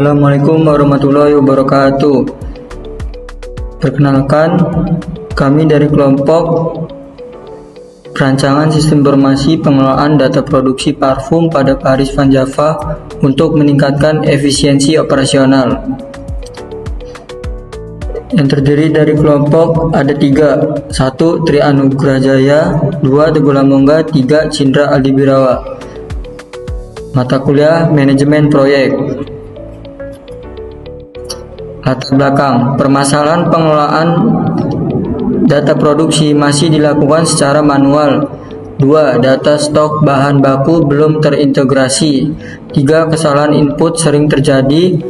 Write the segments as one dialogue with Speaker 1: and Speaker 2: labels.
Speaker 1: Assalamualaikum warahmatullahi wabarakatuh. Perkenalkan, kami dari kelompok Perancangan Sistem Informasi Pengelolaan Data Produksi Parfum pada Paris Van Java untuk meningkatkan efisiensi operasional. Yang terdiri dari kelompok ada 3, 1 Tri Anugrah Jaya, 2 Teguh Lamongga, 3 Cindra Aldi Birawa. Mata kuliah Manajemen Proyek. Latar belakang, permasalahan pengelolaan data produksi masih dilakukan secara manual. 2. Data stok bahan baku belum terintegrasi. 3. Kesalahan input sering terjadi.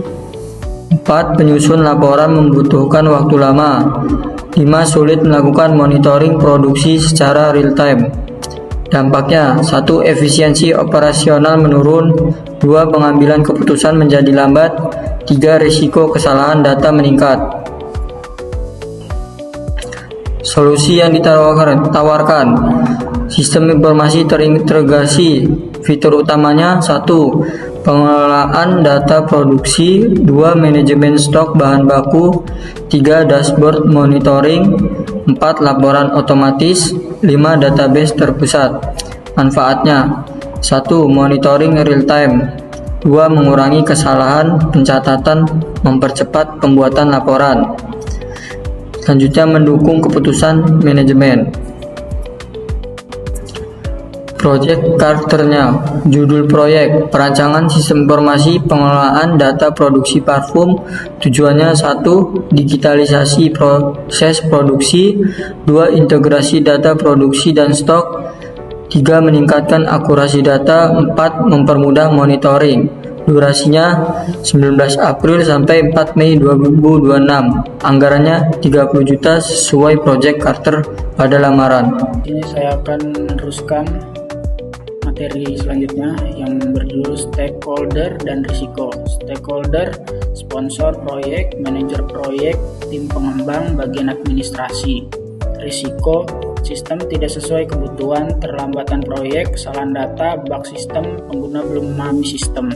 Speaker 1: 4. Penyusun laporan membutuhkan waktu lama. 5. Sulit melakukan monitoring produksi secara real time. Dampaknya, 1. Efisiensi operasional menurun. 2. Pengambilan keputusan menjadi lambat. 3. Risiko kesalahan data meningkat. Solusi yang ditawarkan, sistem informasi terintegrasi. Fitur utamanya 1. Pengelolaan data produksi. 2. Manajemen stok bahan baku. 3. Dashboard monitoring. 4. Laporan otomatis. 5. Database terpusat. Manfaatnya 1. Monitoring real time. 2. Mengurangi kesalahan pencatatan, mempercepat pembuatan laporan. Selanjutnya, mendukung keputusan manajemen. Project karakternya, judul proyek, perancangan sistem informasi pengelolaan data produksi parfum. Tujuannya 1. Digitalisasi proses produksi. 2. Integrasi data produksi dan stok. 3. Meningkatkan akurasi data. 4. Mempermudah monitoring. Durasinya 19 April sampai 4 Mei 2026. Anggarannya 30 juta sesuai Project Carter pada lamaran.
Speaker 2: Ini saya akan meneruskan materi selanjutnya yang berjudul stakeholder dan risiko. Stakeholder, sponsor proyek, manajer proyek, tim pengembang, bagian administrasi. Risiko, sistem tidak sesuai kebutuhan, terlambatan proyek, kesalahan data, bug sistem, pengguna belum memahami sistem.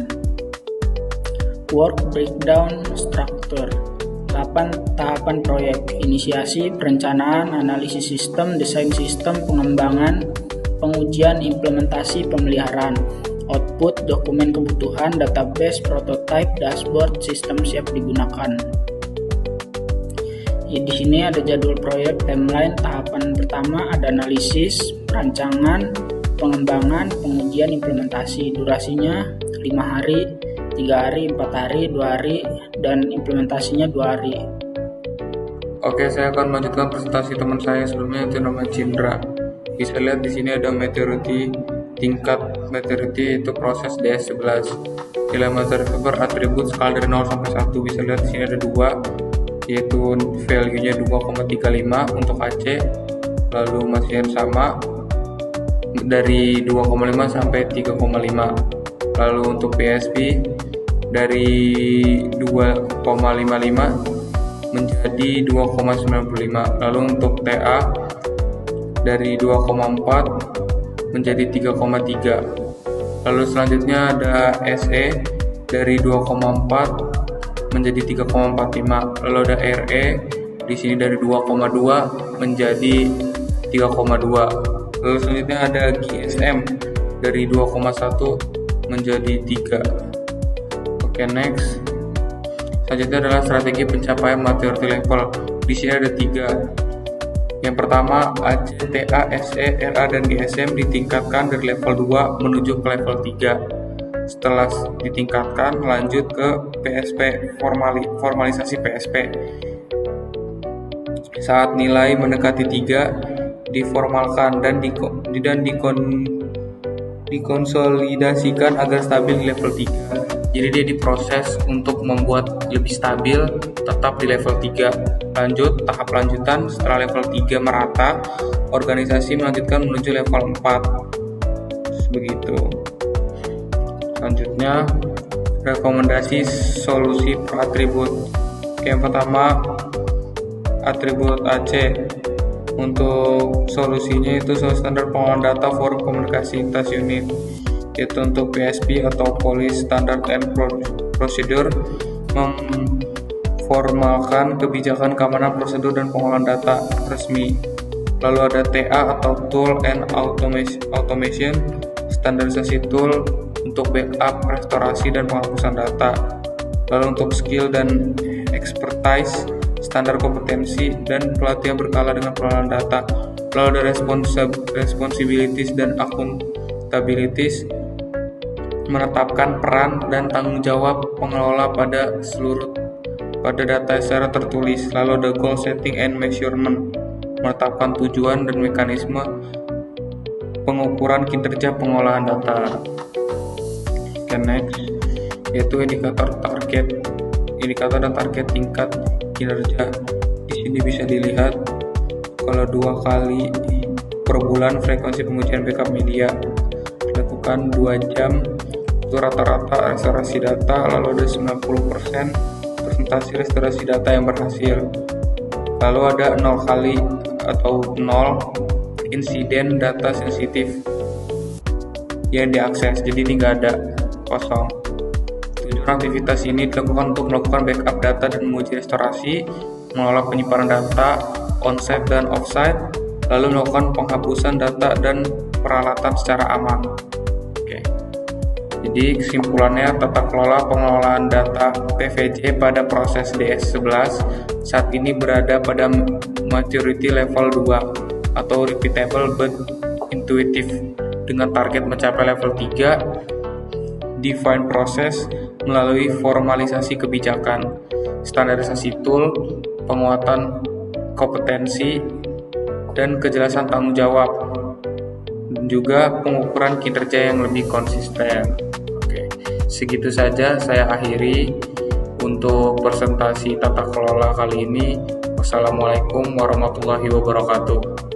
Speaker 2: Work breakdown structure. 8 tahapan proyek: inisiasi, perencanaan, analisis sistem, desain sistem, pengembangan, pengujian, implementasi, pemeliharaan. Output, dokumen kebutuhan, database, prototype, dashboard, sistem siap digunakan. Di sini ada jadwal proyek, timeline. Tahapan pertama ada analisis, perancangan, pengembangan, pengujian, implementasi. Durasinya 5 hari, 3 hari, 4 hari, 2 hari, dan implementasinya 2 hari.
Speaker 3: Oke, saya akan melanjutkan presentasi teman saya sebelumnya, itu namanya Cindra. Bisa lihat di sini ada maturity, tingkat maturity itu proses DS11. Nilai maturity beratribut skala dari 0 sampai 1. Bisa lihat di sini ada 2, yaitu value-nya 2,35 untuk AC, lalu masih yang sama dari 2,5 sampai 3,5. Lalu untuk PSP dari 2,55 menjadi 2,95. Lalu untuk TA dari 2,4 menjadi 3,3. Lalu selanjutnya ada SE dari 2,4 menjadi 3,45. Lalu ada RE di sini dari 2,2 menjadi 3,2. Lalu selanjutnya ada GSM dari 2,1 menjadi 3. Oke, next. Selanjutnya adalah strategi pencapaian maturity level. Di sini ada 3. Yang pertama, AC, TA, SE, RA, dan GSM ditingkatkan dari level 2 menuju ke level 3. Setelah ditingkatkan, lanjut ke PSP, formalisasi PSP. Saat nilai mendekati 3, diformalkan dan dikonsolidasikan agar stabil di level 3. Jadi dia diproses untuk membuat lebih stabil, tetap di level 3. Lanjut, tahap lanjutan, setelah level 3 merata, organisasi melanjutkan menuju level 4. Begitu. Selanjutnya, rekomendasi solusi per atribut. Yang pertama, atribut AC. Untuk solusinya itu standar pengolahan data forum komunikasi lintas unit, yaitu untuk PSP atau Police Standard and prosedur memformalkan kebijakan keamanan prosedur dan pengolahan data resmi. Lalu ada TA atau Tool and Automation, standarisasi tool untuk backup, restorasi, dan penghapusan data. Lalu untuk skill dan expertise, standar kompetensi, dan pelatihan berkala dengan pengelolaan data. Lalu ada responsibilities dan accountabilities, menetapkan peran dan tanggung jawab pengelola pada data secara tertulis. Lalu ada goal setting and measurement, menetapkan tujuan dan mekanisme pengukuran kinerja pengolahan data. Next, yaitu indikator dan target tingkat kinerja. Di sini bisa dilihat kalau 2 kali per bulan frekuensi pengujian backup media dilakukan 2 jam, itu rata-rata restorasi data. Lalu ada 90% presentasi restorasi data yang berhasil. Lalu ada 0 kali atau 0 insiden data sensitif yang diakses, jadi ini nggak ada, kosong. Tujuan aktivitas ini dilakukan untuk melakukan backup data dan menguji restorasi, mengelola penyimpanan data on-site dan off-site, lalu melakukan penghapusan data dan peralatan secara aman. Oke. Jadi kesimpulannya, tata kelola pengelolaan data PVJ pada proses DS11 saat ini berada pada maturity level 2 atau repeatable but intuitive, dengan target mencapai level 3 define proses melalui formalisasi kebijakan, standarisasi tool, penguatan kompetensi, dan kejelasan tanggung jawab, dan juga pengukuran kinerja yang lebih konsisten. Oke, segitu saja saya akhiri untuk presentasi tata kelola kali ini. Wassalamualaikum warahmatullahi wabarakatuh.